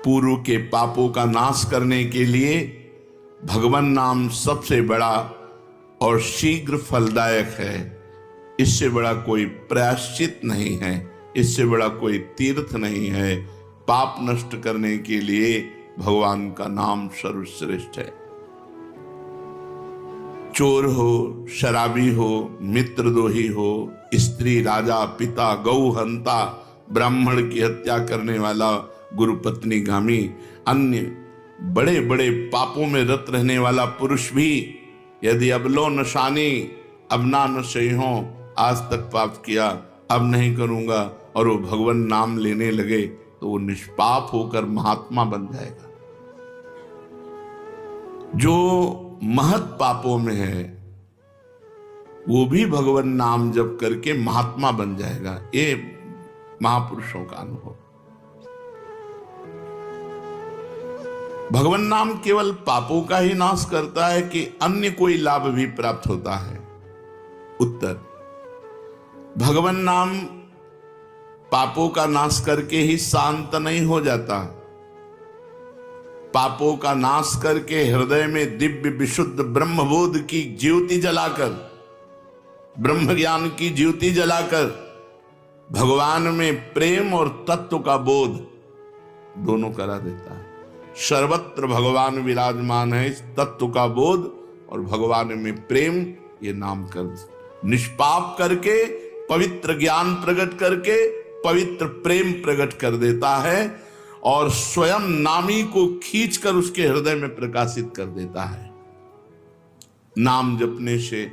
पूर्व के पापों का नाश करने के लिए भगवान नाम सबसे बड़ा और शीघ्र फलदायक है। इससे बड़ा कोई प्रायश्चित नहीं है, इससे बड़ा कोई तीर्थ नहीं है। पाप नष्ट करने के लिए भगवान का नाम सर्वश्रेष्ठ है। चोर हो, शराबी हो, मित्रद्रोही हो, स्त्री, राजा, पिता, गौ हंता, ब्राह्मण की हत्या करने वाला, गुरुपत्नी गामी, अन्य बड़े बड़े पापों में रत रहने वाला पुरुष भी यदि अब लो नशानी अब ना नशे हो, आज तक पाप किया अब नहीं करूंगा, और वो भगवान नाम लेने लगे तो वो निष्पाप होकर महात्मा बन जाएगा। जो महत पापों में है वो भी भगवान नाम जप करके महात्मा बन जाएगा। ये महापुरुषों का अनुभव। भगवान नाम केवल पापों का ही नाश करता है कि अन्य कोई लाभ भी प्राप्त होता है? उत्तर, भगवान नाम पापों का नाश करके ही शांत नहीं हो जाता। पापों का नाश करके हृदय में दिव्य विशुद्ध ब्रह्मबोध की ज्योति जलाकर, ब्रह्म ज्ञान की ज्योति जलाकर भगवान में प्रेम और तत्व का बोध दोनों करा देता है। सर्वत्र भगवान विराजमान है। इस तत्व का बोध और भगवान में प्रेम, ये नाम कर निष्पाप करके पवित्र ज्ञान प्रकट करके पवित्र प्रेम प्रकट कर देता है और स्वयं नामी को खींचकर उसके हृदय में प्रकाशित कर देता है। नाम जपने से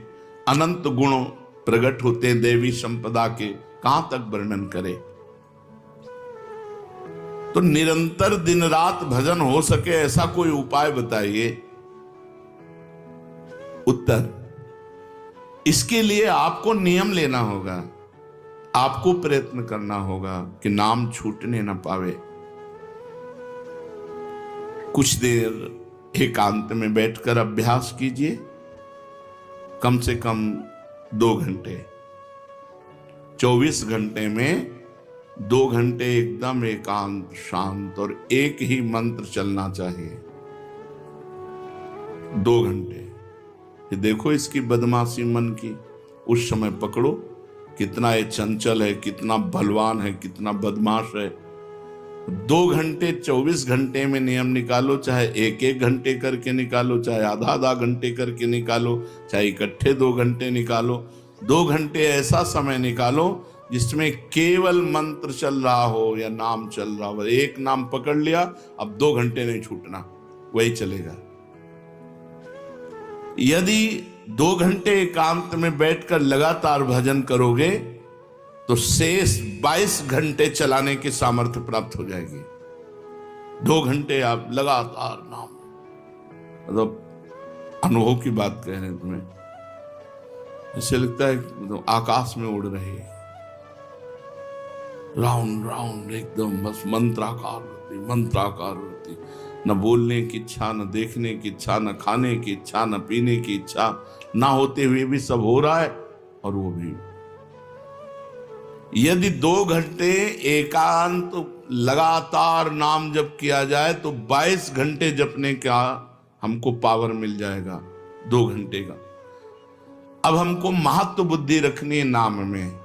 अनंत गुण प्रकट होते हैं देवी संपदा के, कहां तक वर्णन करें। तो निरंतर दिन रात भजन हो सके ऐसा कोई उपाय बताइए। उत्तर, इसके लिए आपको नियम लेना होगा, आपको प्रयत्न करना होगा कि नाम छूटने न पावे। कुछ देर एकांत में बैठकर अभ्यास कीजिए, कम से कम 2 घंटे। 24 घंटे में 2 घंटे एकदम एकांत शांत और एक ही मंत्र चलना चाहिए। 2 घंटे। ये देखो इसकी बदमाशी मन की, उस समय पकड़ो कितना ये चंचल है, कितना बलवान है, कितना बदमाश है। 2 घंटे 24 घंटे में नियम निकालो, चाहे 1-1 घंटे करके निकालो, चाहे आधा घंटे करके निकालो, चाहे इकट्ठे 2 घंटे निकालो। 2 घंटे ऐसा समय निकालो जिसमें केवल मंत्र चल रहा हो या नाम चल रहा हो। एक नाम पकड़ लिया, अब 2 घंटे नहीं छूटना, वही चलेगा। यदि 2 घंटे एकांत में बैठकर लगातार भजन करोगे तो शेष 22 घंटे चलाने की सामर्थ्य प्राप्त हो जाएगी। 2 घंटे आप लगातार नाम, मतलब अनुभव की बात कह रहे हैं तुम्हें, ऐसे लगता है मतलब आकाश में उड़ रहे हैं, राउंड राउंड एकदम, बस मंत्राकार होती, न बोलने की इच्छा, न देखने की इच्छा, न खाने की इच्छा, न पीने की इच्छा, ना होते हुए भी सब हो रहा है। और वो भी यदि 2 घंटे एकांत लगातार नाम जप किया जाए तो 22 घंटे जपने का हमको पावर मिल जाएगा 2 घंटे का। अब हमको महत्व बुद्धि रखनी है नाम में।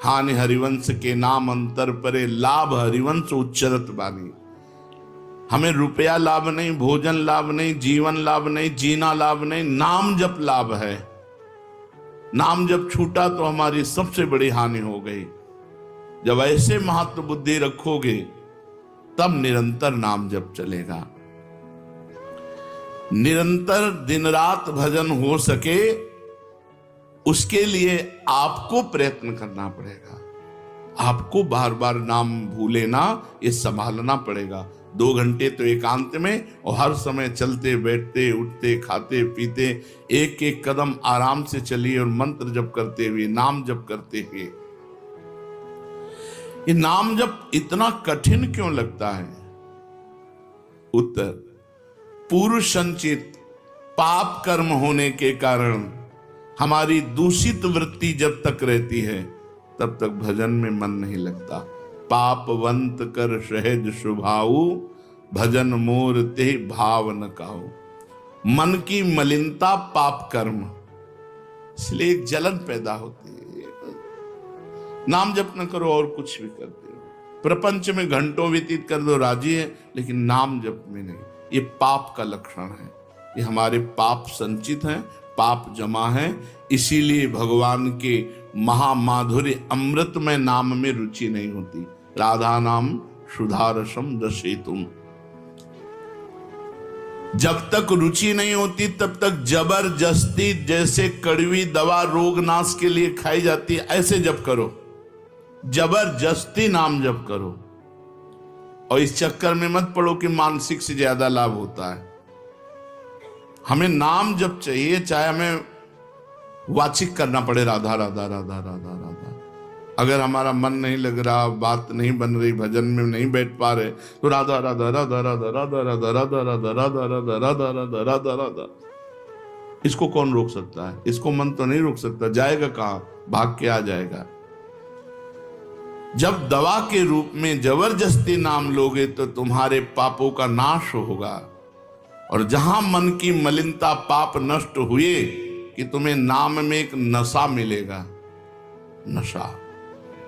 हानि हरिवंश के नाम अंतर परे, लाभ हरिवंश उच्चरत बानी। हमें रुपया लाभ नहीं, भोजन लाभ नहीं, जीवन लाभ नहीं, जीना लाभ नहीं, नाम जप लाभ है। नाम जब छूटा तो हमारी सबसे बड़ी हानि हो गई। जब ऐसे महत्व बुद्धि रखोगे तब निरंतर नाम जप चलेगा। निरंतर दिन रात भजन हो सके उसके लिए आपको प्रयत्न करना पड़ेगा। आपको बार बार नाम भूले ना, ये संभालना पड़ेगा। 2 घंटे तो एकांत में, और हर समय चलते बैठते उठते खाते पीते एक एक कदम आराम से चलिए और मंत्र जप करते हुए, नाम जप करते हुए। ये नाम जप इतना कठिन क्यों लगता है? उत्तर, पूर्व संचित पाप कर्म होने के कारण हमारी दूषित वृत्ति जब तक रहती है तब तक भजन में मन नहीं लगता। पापवंत कर सहज स्वभाऊ, भजन मोर ते भाव न काऊ। मन की मलिनता पाप कर्म, इसलिए एक जलन पैदा होती है। नाम जप न करो और कुछ भी करते हो, प्रपंच में घंटों व्यतीत कर दो, राजी है, लेकिन नाम जप में नहीं। ये पाप का लक्षण है। ये हमारे पाप संचित हैं, पाप जमा है। इसीलिए भगवान के महामाधुर्य अमृतमय नाम में रुचि नहीं होती। राधा नाम सुधारसम दशेतुम, जब तक रुचि नहीं होती तब तक जबरदस्ती, जैसे कड़वी दवा रोग नाश के लिए खाई जाती है, ऐसे जप करो, जबरदस्ती नाम जप करो। और इस चक्कर में मत पड़ो कि मानसिक से ज्यादा लाभ होता है। हमें नाम जप चाहिए, चाहे हमें वाचिक करना पड़े, राधा राधा राधा राधा राधा। अगर हमारा मन नहीं लग रहा, बात नहीं बन रही, भजन में नहीं बैठ पा रहे, तो राधा राधा राधा राधा राधा राधा राधा राधा राधा राधा राधा राधा राधा राधा। इसको कौन रोक सकता है? इसको मन तो नहीं रोक सकता, जाएगा कहां, भाग के आ जाएगा। जब दवा के रूप में जबरदस्ती नाम लोगे तो तुम्हारे पापों का नाश होगा। और जहां मन की मलिनता पाप नष्ट हुए कि तुम्हें नाम में एक नशा मिलेगा, नशा,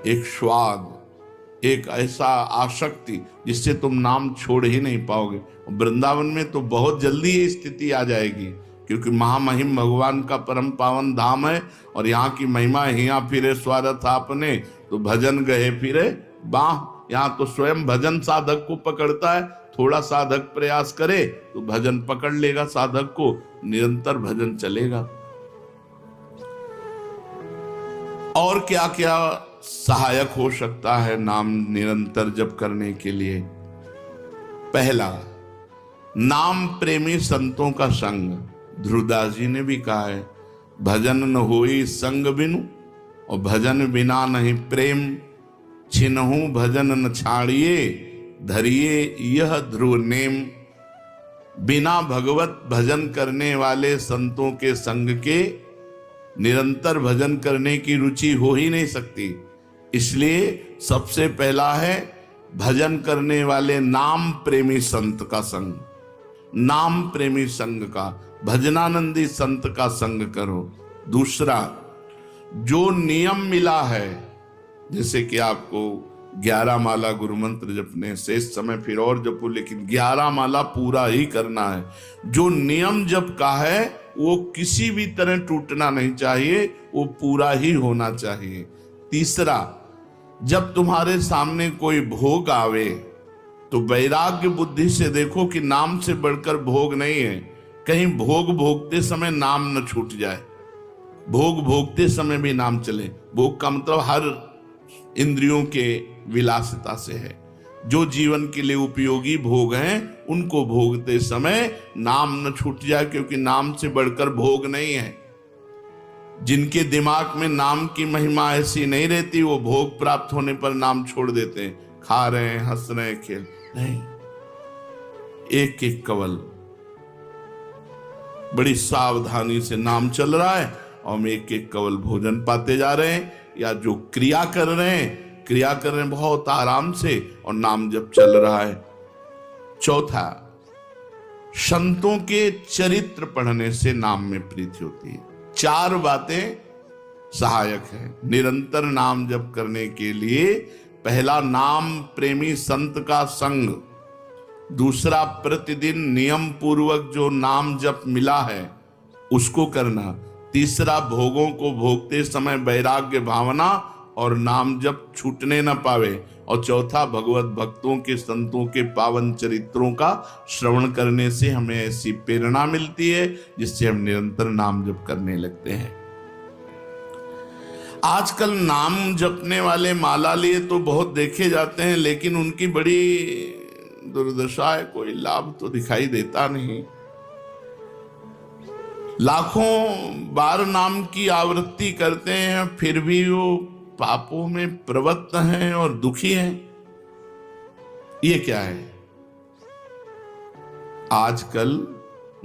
एक स्वाद, एक ऐसा आसक्ति जिससे तुम नाम छोड़ ही नहीं पाओगे। वृंदावन में तो बहुत जल्दी ये स्थिति आ जाएगी, क्योंकि महामहिम भगवान का परम पावन धाम है और यहाँ की महिमा हिया फिरे स्वार्थ आपने, तो भजन गए फिरे बाह। यहाँ तो स्वयं भजन साधक को पकड़ता है। थोड़ा साधक प्रयास करे तो भजन पकड़ लेगा साधक को, निरंतर भजन चलेगा। और क्या क्या सहायक हो सकता है नाम निरंतर जप करने के लिए? पहला, नाम प्रेमी संतों का संग। ध्रुवदास जी ने भी कहा है, भजन न होई संग बिनु, और भजन बिना नहीं प्रेम, छिनहु भजन न छाड़िए, धरिए यह ध्रुव नेम। बिना भगवत भजन करने वाले संतों के संग के निरंतर भजन करने की रुचि हो ही नहीं सकती। इसलिए सबसे पहला है भजन करने वाले नाम प्रेमी संत का संग। नाम प्रेमी संग का, भजनानंदी संत का संग करो। दूसरा, जो नियम मिला है, जैसे कि आपको 11 माला गुरु मंत्र जपने, शेष समय फिर और जपो, लेकिन 11 माला पूरा ही करना है। जो नियम जप का है वो किसी भी तरह टूटना नहीं चाहिए, वो पूरा ही होना चाहिए। तीसरा, जब तुम्हारे सामने कोई भोग आवे तो वैराग्य बुद्धि से देखो कि नाम से बढ़कर भोग नहीं है। कहीं भोग भोगते समय नाम न छूट जाए, भोग भोगते समय भी नाम चले। भोग का मतलब हर इंद्रियों के विलासिता से है। जो जीवन के लिए उपयोगी भोग हैं उनको भोगते समय नाम न छूट जाए, क्योंकि नाम से बढ़कर भोग नहीं है। जिनके दिमाग में नाम की महिमा ऐसी नहीं रहती, वो भोग प्राप्त होने पर नाम छोड़ देते हैं। खा रहे हैं, हंस रहे हैं, खेल नहीं, एक एक कवल बड़ी सावधानी से नाम चल रहा है और हम एक एक कवल भोजन पाते जा रहे हैं, या जो क्रिया कर रहे हैं बहुत आराम से और नाम जब चल रहा है। चौथा, संतों के चरित्र पढ़ने से नाम में प्रीति होती है। 4 बातें सहायक है निरंतर नाम जप करने के लिए। पहला, नाम प्रेमी संत का संग। दूसरा, प्रतिदिन नियम पूर्वक जो नाम जप मिला है उसको करना। तीसरा, भोगों को भोगते समय वैराग्य भावना और नाम जप छूटने न पावे। और चौथा, भगवत भक्तों के संतों के पावन चरित्रों का श्रवण करने से हमें ऐसी प्रेरणा मिलती है जिससे हम निरंतर नाम जप करने लगते हैं। आजकल नाम जपने वाले माला लिए तो बहुत देखे जाते हैं, लेकिन उनकी बड़ी दुर्दशा है, कोई लाभ तो दिखाई देता नहीं। लाखों बार नाम की आवृत्ति करते हैं, फिर भी वो पापों में प्रवृत्त हैं और दुखी हैं। ये क्या है? आजकल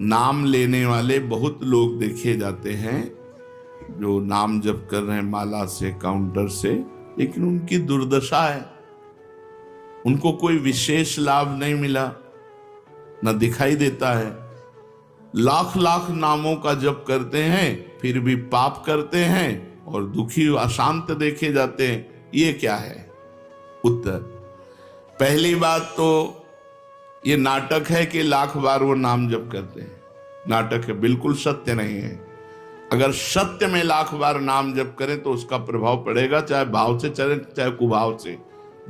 नाम लेने वाले बहुत लोग देखे जाते हैं जो नाम जप कर रहे हैं माला से, काउंटर से, लेकिन उनकी दुर्दशा है, उनको कोई विशेष लाभ नहीं मिला, न दिखाई देता है। लाख लाख नामों का जप करते हैं फिर भी पाप करते हैं और दुखी अशांत देखे जाते हैं। ये क्या है? उत्तर, पहली बात तो ये नाटक है कि लाख बार वो नाम जप करते हैं। नाटक है, बिल्कुल सत्य नहीं है। अगर सत्य में लाख बार नाम जप करें तो उसका प्रभाव पड़ेगा, चाहे भाव से चले चाहे कुभाव से।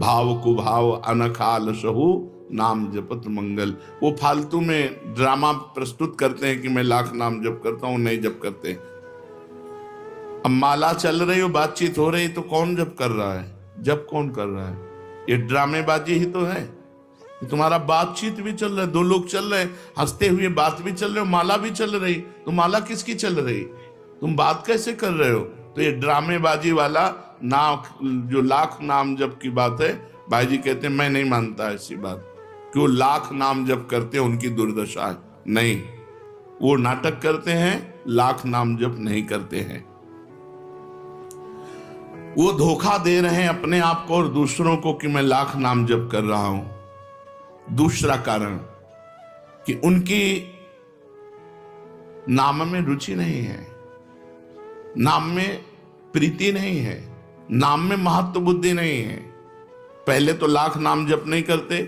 भाव कुभाव अनखाल सहु नाम जपत मंगल। वो फालतू में ड्रामा प्रस्तुत करते हैं कि मैं लाख नाम जप करता हूं, नहीं जप करते। अब माला चल रही हो, बातचीत हो रही, तो कौन जप कर रहा है? जप कौन कर रहा है? ये ड्रामेबाजी ही तो है। तुम्हारा बातचीत भी चल रहा है, दो लोग चल रहे हैं, हंसते हुए बात भी चल रहे हो, माला भी चल रही, तो माला किसकी चल रही? तुम बात कैसे कर रहे हो? तो ये ड्रामेबाजी वाला जो लाख नाम जप की बात है, भाई जी कहते हैं मैं नहीं मानता ऐसी बात। क्यों? लाख नाम जप करते हैं उनकी दुर्दशा है। नहीं, वो नाटक करते हैं, लाख नाम जप नहीं करते हैं। वो धोखा दे रहे हैं अपने आप को और दूसरों को कि मैं लाख नाम जप कर रहा हूं। दूसरा कारण कि उनकी नाम में रुचि नहीं है, नाम में प्रीति नहीं है, नाम में महत्व बुद्धि नहीं है। पहले तो लाख नाम जप नहीं करते,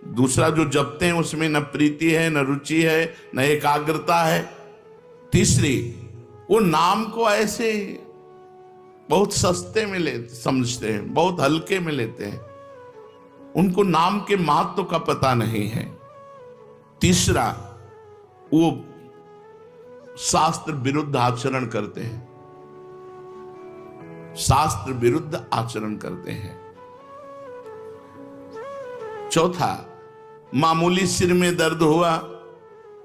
दूसरा जो जपते हैं उसमें न प्रीति है, न रुचि है, न एकाग्रता है। तीसरी, वो नाम को ऐसे बहुत सस्ते में समझते हैं, बहुत हल्के में लेते हैं, उनको नाम के महत्व का पता नहीं है। तीसरा, वो शास्त्र विरुद्ध आचरण करते हैं, शास्त्र विरुद्ध आचरण करते हैं। चौथा, मामूली सिर में दर्द हुआ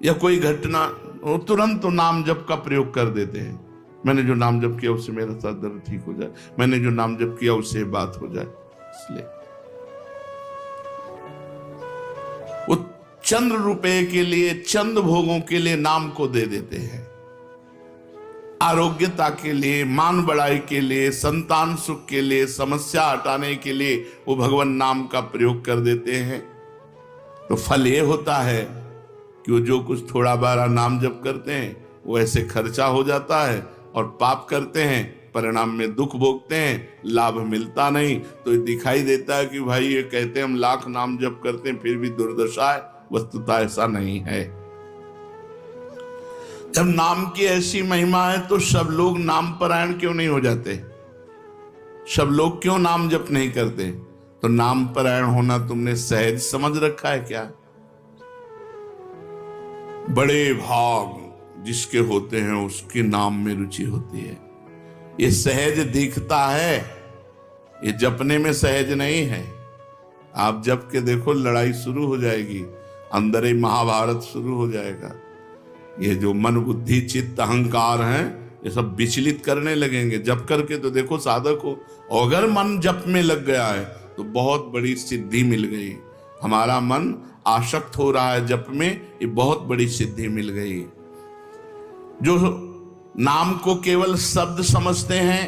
या कोई घटना, वो तुरंत तो नाम जप का प्रयोग कर देते हैं। मैंने जो नाम जप किया उससे मेरा सर दर्द ठीक हो जाए, मैंने जो नाम जप किया उससे बात हो जाए। इसलिए वो चंद रुपए के लिए, चंद भोगों के लिए नाम को दे देते हैं। आरोग्यता के लिए, मान बढ़ाई के लिए, संतान सुख के लिए, समस्या हटाने के लिए वो भगवान नाम का प्रयोग कर देते हैं। तो फल ये होता है कि वो जो कुछ थोड़ा बारा नाम जप करते हैं वो ऐसे खर्चा हो जाता है, और पाप करते हैं, परिणाम में दुख भोगते हैं, लाभ मिलता नहीं। तो ये दिखाई देता है कि भाई ये कहते हैं हम लाख नाम जप करते हैं फिर भी दुर्दशा है। वस्तुतः ऐसा नहीं है। जब नाम की ऐसी महिमा है तो सब लोग नाम परायण क्यों नहीं हो जाते? सब लोग क्यों नाम जप नहीं करते? तो नाम परायण होना तुमने सहज समझ रखा है क्या? बड़े भाग जिसके होते हैं उसके नाम में रुचि होती है। ये सहज दिखता है, ये जपने में सहज नहीं है। आप जप के देखो, लड़ाई शुरू हो जाएगी, अंदर ही महाभारत शुरू हो जाएगा। ये जो मन बुद्धि चित्त अहंकार हैं, ये सब विचलित करने लगेंगे। जप करके तो देखो साधक हो, अगर मन जप में लग गया है तो बहुत बड़ी सिद्धि मिल गई। हमारा मन आसक्त हो रहा है जप में, ये बहुत बड़ी सिद्धि मिल गई। जो नाम को केवल शब्द समझते हैं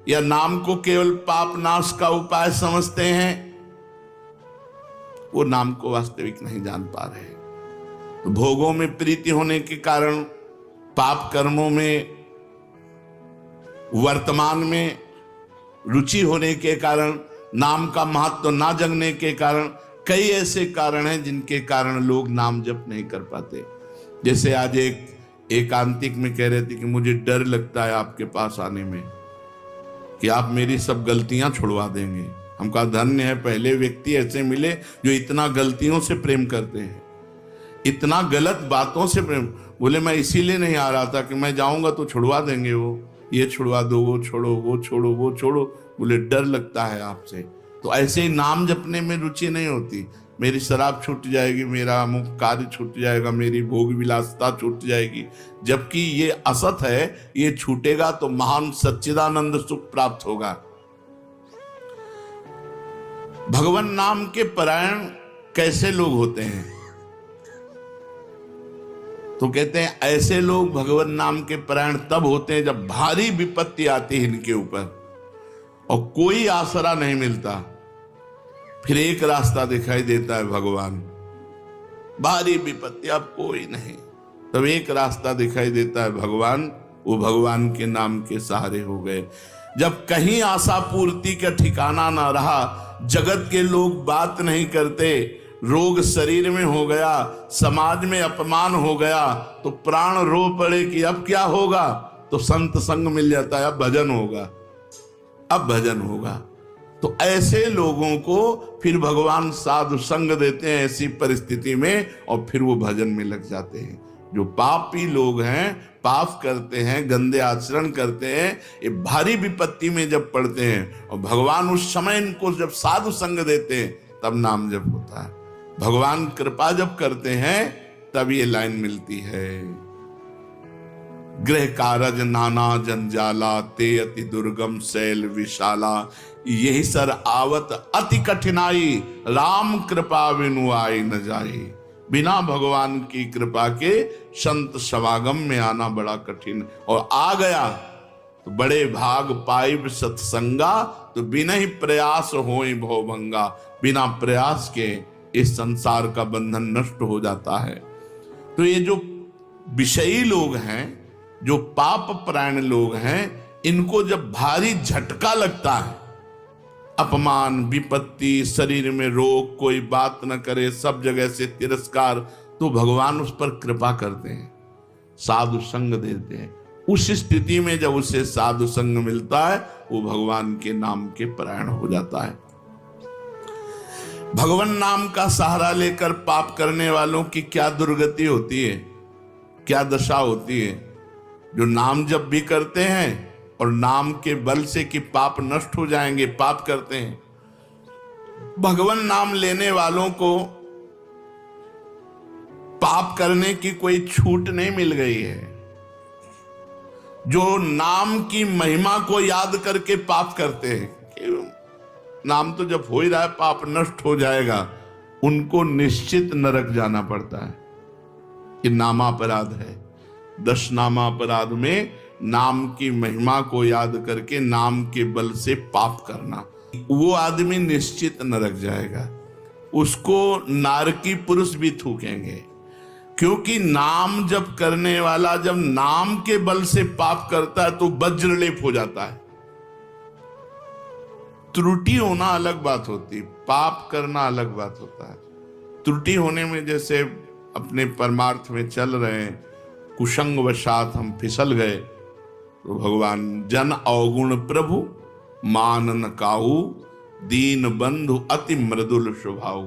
या नाम को केवल पाप नाश का उपाय समझते हैं, वो नाम को वास्तविक नहीं जान पा रहे। तो भोगों में प्रीति होने के कारण, पाप कर्मों में, वर्तमान में रुचि होने के कारण, नाम का महत्व ना जगने के कारण, कई ऐसे कारण हैं जिनके कारण लोग नाम जप नहीं कर पाते। जैसे आज एक एकांतिक में कह रहे थे कि मुझे डर लगता है आपके पास आने में कि आप मेरी सब गलतियां छुड़वा देंगे। हम कहा धन्य है, पहले व्यक्ति ऐसे मिले जो इतना गलतियों से प्रेम करते हैं, इतना गलत बातों से प्रेम। बोले मैं इसीलिए नहीं आ रहा था कि मैं जाऊंगा तो छुड़वा देंगे, वो ये छुड़वा दो, वो छोड़ो, वो छोड़ो, वो छोड़ो। बोले डर लगता है आपसे। तो ऐसे ही नाम जपने में रुचि नहीं होती। मेरी शराब छूट जाएगी, मेरा अमुक कार्य छूट जाएगा, मेरी भोग विलासता छूट जाएगी। जबकि ये असत है, ये छूटेगा तो महान सच्चिदानंद सुख प्राप्त होगा। भगवान नाम के परायण कैसे लोग होते हैं? तो कहते हैं ऐसे लोग भगवान नाम के परायण तब होते हैं जब भारी विपत्ति आती है इनके ऊपर और कोई आसरा नहीं मिलता, फिर एक रास्ता दिखाई देता है भगवान, भारी विपत्ति अब कोई नहीं, तब एक रास्ता दिखाई देता है भगवान, वो भगवान के नाम के सहारे हो गए। जब कहीं आशा पूर्ति का ठिकाना ना रहा, जगत के लोग बात नहीं करते, रोग शरीर में हो गया, समाज में अपमान हो गया, तो प्राण रो पड़े कि अब क्या होगा, तो संत संग मिल जाता है, अब भजन होगा, अब भजन होगा। तो ऐसे लोगों को फिर भगवान साधु संग देते हैं ऐसी परिस्थिति में, और फिर वो भजन में लग जाते हैं। जो पापी लोग हैं, पाप करते हैं, गंदे आचरण करते हैं, ये भारी विपत्ति में जब पड़ते हैं और भगवान उस समय इनको जब साधु संग देते हैं, तब नाम जप होता है। भगवान कृपा जब करते हैं तब ये लाइन मिलती है, गृह कारज नाना जंजाला, ते अति दुर्गम शैल विशाला, यही सर आवत अति कठिनाई, राम कृपा बिनु आई न जाई। बिना भगवान की कृपा के संत समागम में आना बड़ा कठिन, और आ गया तो बड़े भाग पाइब सत्संगा, तो बिना ही प्रयास होई भवभंगा। बिना प्रयास के इस संसार का बंधन नष्ट हो जाता है। तो ये जो विषयी लोग हैं, जो पाप परायण लोग हैं, इनको जब भारी झटका लगता है, अपमान, विपत्ति, शरीर में रोग, कोई बात न करे, सब जगह से तिरस्कार, तो भगवान उस पर कृपा करते हैं, साधु संग देते हैं। उस स्थिति में जब उसे साधु संग मिलता है, वो भगवान के नाम के परायण हो जाता है। भगवान नाम का सहारा लेकर पाप करने वालों की क्या दुर्गति होती है, क्या दशा होती है। जो नाम जब भी करते हैं और नाम के बल से कि पाप नष्ट हो जाएंगे, पाप करते हैं। भगवान नाम लेने वालों को पाप करने की कोई छूट नहीं मिल गई है। जो नाम की महिमा को याद करके पाप करते हैं, कि नाम तो जब हो ही रहा है, पाप नष्ट हो जाएगा, उनको निश्चित नरक जाना पड़ता है। कि नामापराध है, 10 नामापराध में नाम की महिमा को याद करके नाम के बल से पाप करना, वो आदमी निश्चित नरक जाएगा। उसको नारकी पुरुष भी थूकेंगे, क्योंकि नाम जब करने वाला जब नाम के बल से पाप करता है तो वज्रलेप हो जाता है। त्रुटि होना अलग बात होती, पाप करना अलग बात होता है। त्रुटि होने में, जैसे अपने परमार्थ में चल रहे हैं, कुसंग वशात हम फिसल गए, तो भगवान जन अवगुण प्रभु मान न काहू, दीन बंधु अति मृदुल स्वभाव।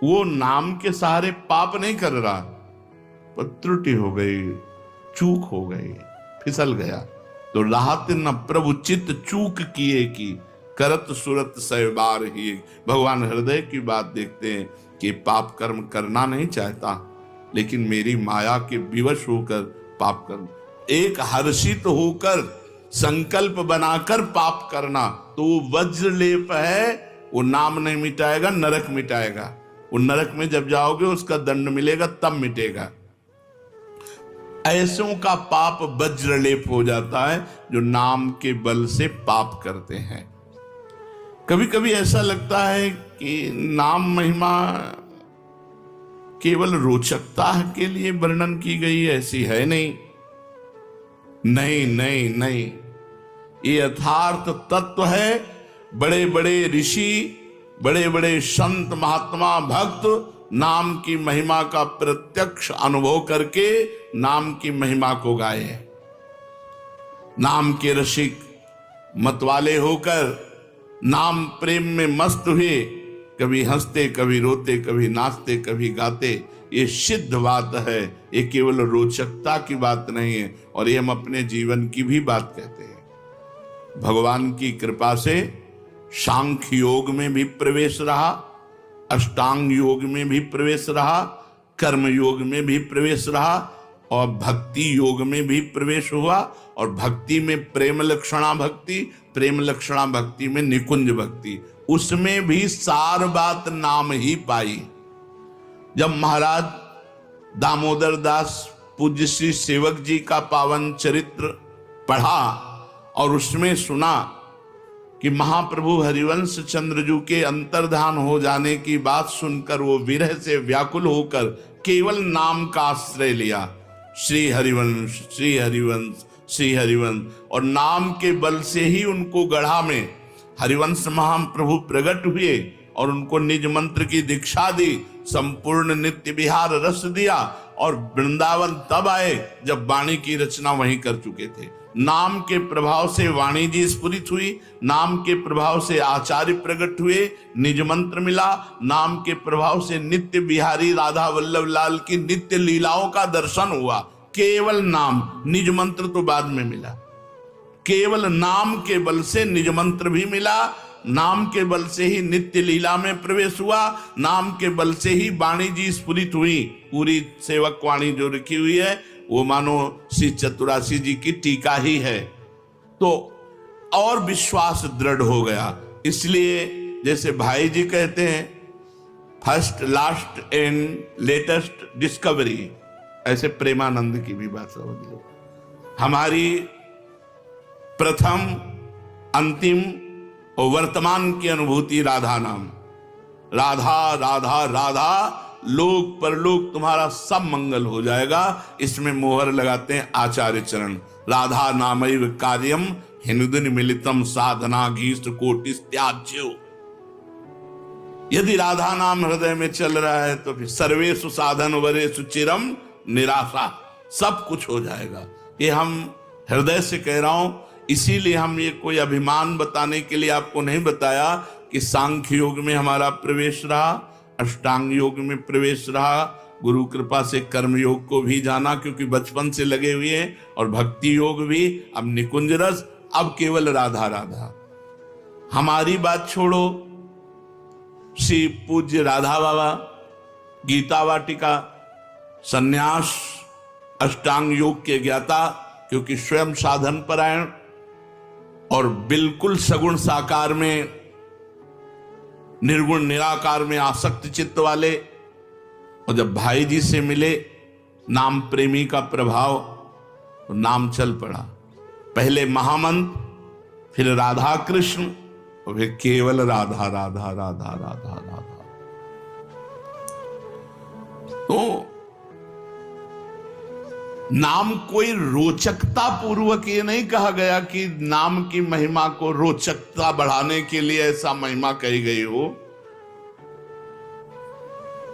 वो नाम के सहारे पाप नहीं कर रहा, पर त्रुटि हो गई, चूक हो गई, फिसल गया। तो राहत न प्रभु चित्त चूक किए की, करत सुरत सहबार ही। भगवान हृदय की बात देखते हैं कि पाप कर्म करना नहीं चाहता, लेकिन मेरी माया के विवश होकर पाप करना, एक हर्षित होकर संकल्प बनाकर पाप करना, तो वो वज्रलेप है। वो नाम नहीं मिटाएगा, नरक मिटाएगा। वो नरक में जब जाओगे उसका दंड मिलेगा, तब मिटेगा। ऐसों का पाप वज्रलेप हो जाता है जो नाम के बल से पाप करते हैं। कभी कभी ऐसा लगता है कि नाम महिमा केवल रोचकता के लिए वर्णन की गई है, ऐसी है नहीं। नहीं नहीं नहीं, ये यथार्थ तत्व है। बड़े बड़े ऋषि, बड़े बड़े संत, महात्मा, भक्त नाम की महिमा का प्रत्यक्ष अनुभव करके नाम की महिमा को गाए हैं। नाम के रसिक मतवाले होकर नाम प्रेम में मस्त हुए, कभी हंसते, कभी रोते, कभी नाचते, कभी गाते। ये सिद्ध बात है, ये केवल रोचकता की बात नहीं है, और ये हम अपने जीवन की भी बात कहते हैं। भगवान की कृपा से सांख्य योग में भी प्रवेश रहा, अष्टांग योग में भी प्रवेश रहा, कर्म योग में भी प्रवेश रहा, और भक्ति योग में भी प्रवेश हुआ। और भक्ति में प्रेम लक्षणा भक्ति, प्रेम लक्षणा भक्ति में निकुंज भक्ति, उसमें भी सार बात नाम ही पाई। जब महाराज दामोदर दास पूज्य श्री सेवक जी का पावन चरित्र पढ़ा और उसमें सुना कि महाप्रभु हरिवंश चंद्रजू के अंतर्धान हो जाने की बात सुनकर वो विरह से व्याकुल होकर केवल नाम का आश्रय लिया, श्री हरिवंश श्री हरिवंश श्री हरिवंश, और नाम के बल से ही उनको गढ़ा में हरिवंश महाप्रभु प्रकट हुए और उनको निज मंत्र की दीक्षा दी, संपूर्ण नित्य विहार रस दिया, और वृंदावन तब आए जब वाणी की रचना वहीं कर चुके थे। नाम के प्रभाव से वाणी जी स्फुरित हुई, नाम के प्रभाव से आचार्य प्रकट हुए, निज मंत्र मिला, नाम के प्रभाव से नित्य बिहारी राधा वल्लभ लाल की नित्य लीलाओं का दर्शन हुआ। केवल नाम, निज मंत्र तो बाद में मिला। केवल नाम के बल से निज मंत्र भी मिला, नाम के बल से ही नित्य लीला में प्रवेश हुआ, नाम के बल से ही वाणी जी स्फुरित हुई। पूरी सेवक वाणी जो लिखी हुई है वो मानो श्री चतुरासी जी की टीका ही है, तो और विश्वास दृढ़ हो गया। इसलिए जैसे भाई जी कहते हैं first last and latest discovery, ऐसे प्रेमानंद की भी बात समझ लो। हमारी प्रथम अंतिम और वर्तमान की अनुभूति राधा नाम, राधा राधा राधा, लोक परलोक तुम्हारा सब मंगल हो जाएगा। इसमें मोहर लगाते हैं आचार्य चरण, राधा नामैव कार्यम हिंदुन मिलितम साधना घीष्ट कोटिस त्याज्यो। यदि राधा नाम हृदय में चल रहा है तो फिर सर्वेषु साधन वरेषु चिरम निराशा, सब कुछ हो जाएगा। ये हम हृदय से कह रहा हूं, इसीलिए हम ये कोई अभिमान बताने के लिए आपको नहीं बताया कि सांख्य योग में हमारा प्रवेश रहा, अष्टांग योग में प्रवेश रहा, गुरु कृपा से कर्म योग को भी जाना क्योंकि बचपन से लगे हुए हैं, और भक्ति योग भी, अब निकुंज रस, अब केवल राधा राधा। हमारी बात छोड़ो, श्री पूज्य राधा बाबा गीता वाटिका सन्यास अष्टांग योग के ज्ञाता, क्योंकि स्वयं साधन परायण और बिल्कुल सगुण साकार में, निर्गुण निराकार में आसक्त चित्त वाले, और जब भाई जी से मिले नाम प्रेमी का प्रभाव, तो नाम चल पड़ा। पहले महामंत्र, फिर राधा कृष्ण, और फिर केवल राधा राधा राधा राधा राधा। तो नाम कोई रोचकता पूर्वक ये नहीं कहा गया कि नाम की महिमा को रोचकता बढ़ाने के लिए ऐसा महिमा कही गई हो।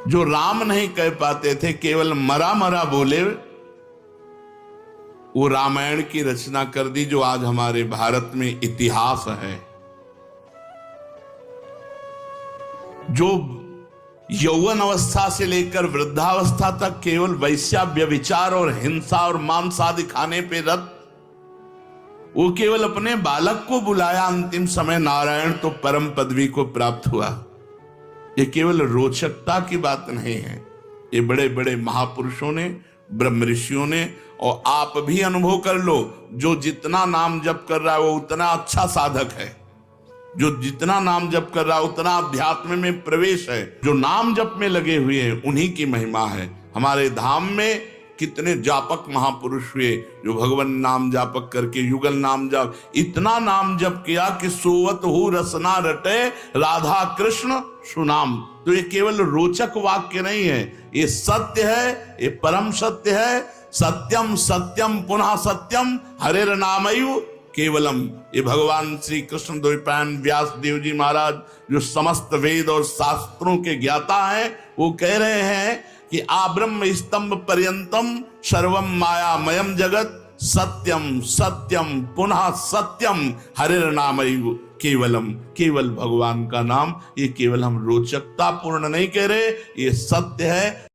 जो राम नहीं कह पाते थे, केवल मरा मरा बोले, वो रामायण की रचना कर दी, जो आज हमारे भारत में इतिहास है। जो यौवन अवस्था से लेकर वृद्धावस्था तक केवल वैश्या व्यभिचार और हिंसा और मांस आदि खाने पे रत, वो केवल अपने बालक को बुलाया अंतिम समय, नारायण तो परम पदवी को प्राप्त हुआ। ये केवल रोचकता की बात नहीं है, ये बड़े बड़े महापुरुषों ने, ब्रह्म ऋषियों ने, और आप भी अनुभव कर लो, जो जितना नाम जप कर रहा है वो उतना अच्छा साधक है, जो जितना नाम जप कर रहा है उतना अध्यात्म में प्रवेश है। जो नाम जप में लगे हुए हैं उन्हीं की महिमा है। हमारे धाम में कितने जापक महापुरुष हुए जो भगवान नाम जापक करके युगल नाम जाप, इतना नाम जप किया कि सोवत हु रसना रटे राधा कृष्ण सुनाम। तो ये केवल रोचक वाक्य नहीं है, ये सत्य है, ये परम सत्य है। सत्यम सत्यम पुनः सत्यम हरेर नामयु केवलम। ये भगवान श्री कृष्ण द्वैपायन व्यास देव जी महाराज, जो समस्त वेद और शास्त्रों के ज्ञाता हैं, वो कह रहे हैं कि आब्रह्म स्तंभ पर्यंतम सर्वम मायामयम जगत सत्यम सत्यम पुनः सत्यम हरिर नामयु केवलम। केवल भगवान का नाम, ये केवल हम रोचकता पूर्ण नहीं कह रहे, ये सत्य है।